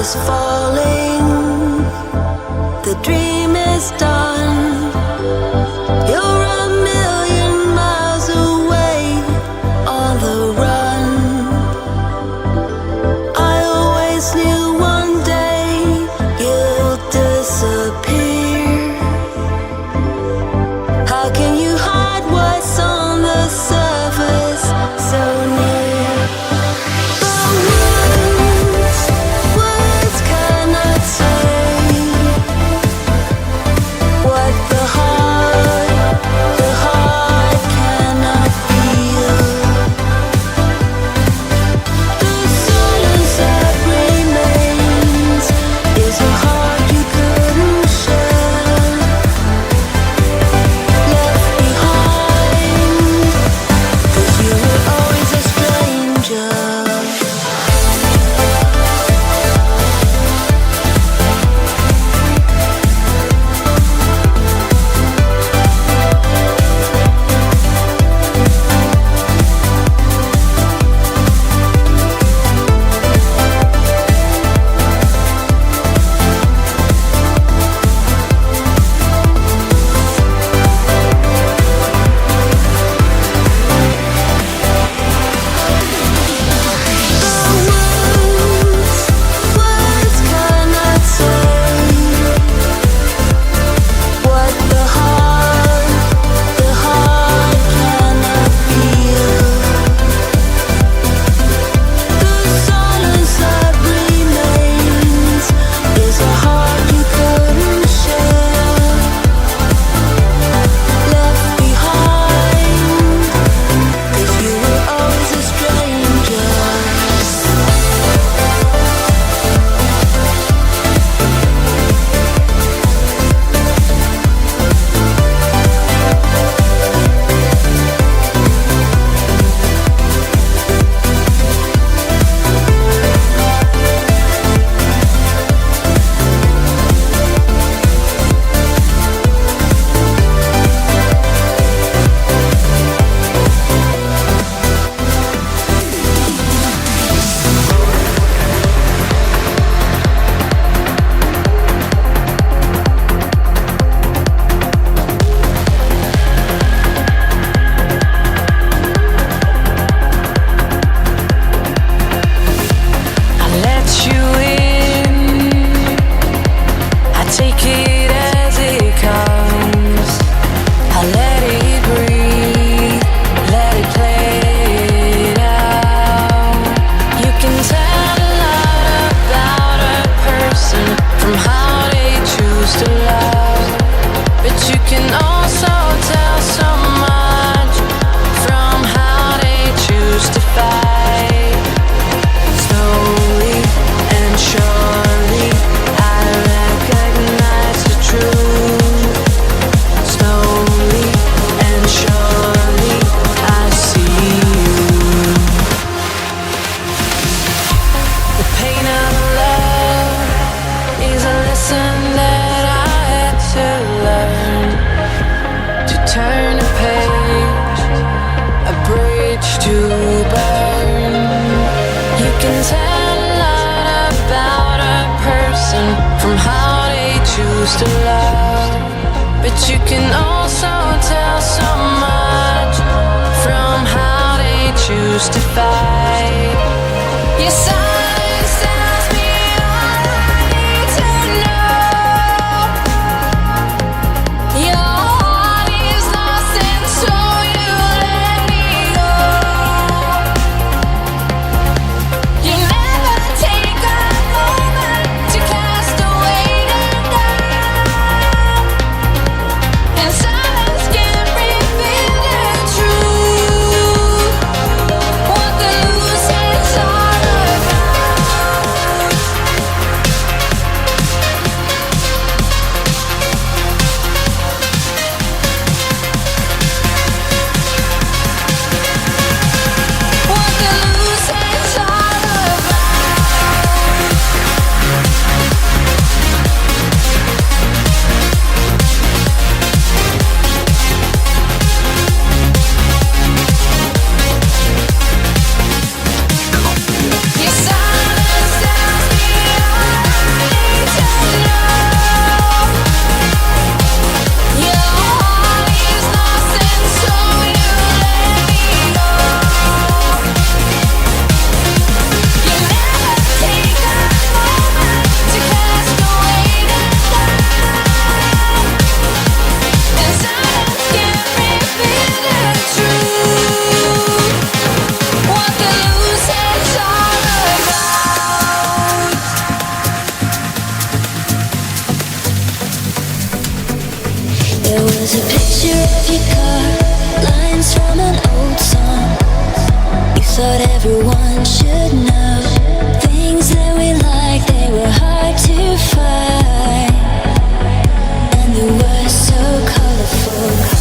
is falling, the dream is done. You're a million miles away on the run. I always knew one day you'll disappear. How can you hide what's on the surface so near? Words cannot say what the heart cannot feel. The silence that remains is a heart you couldn't share. Left behind, 'cause you were always a stranger. Words cannot say what the heart cannot feel. The silence that remains is a heart you couldn't share. Left behind, 'cause you were always a stranger. I let you in, I take it as it comes. I let it breathe, let it play it out. You can tell a lot about a person from how they choose to love, but you can also tell so much from how they choose to fight. Slowly and surely I recognize the truth. Slowly and surely I see you. The pain of love is a lesson that I had to learn. To turn a page, a bridge to burn. You can tell a lot about a person from how they choose to love, but you can also tell so much from how they choose to fight. Your silence tells me all I need to know. Your heart is lost and so you let me go. You never take a moment to cast away the doubt. And so of your car, lines from an old song. You thought everyone should know. Things that we like, they were hard to find, and they were so colorful.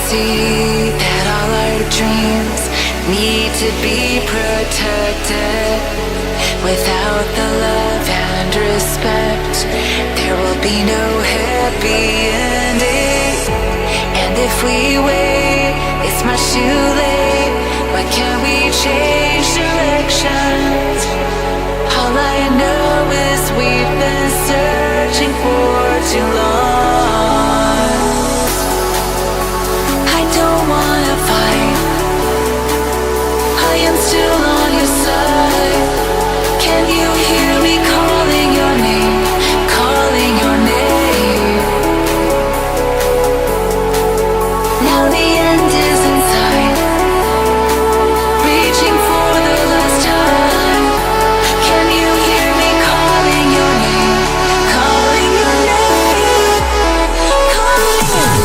See that all our dreams need to be protected. Without the love and respect, there will be no happy ending. And if we wait, it's much too late. Why can't we change directions? All I know is we've been searching for too long. I don't wanna fight, I am still on your side. Can you hear me calling your name, calling your name? Now the end is in sight, reaching for the last time. Can you hear me calling your name, calling your name, calling your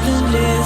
believe.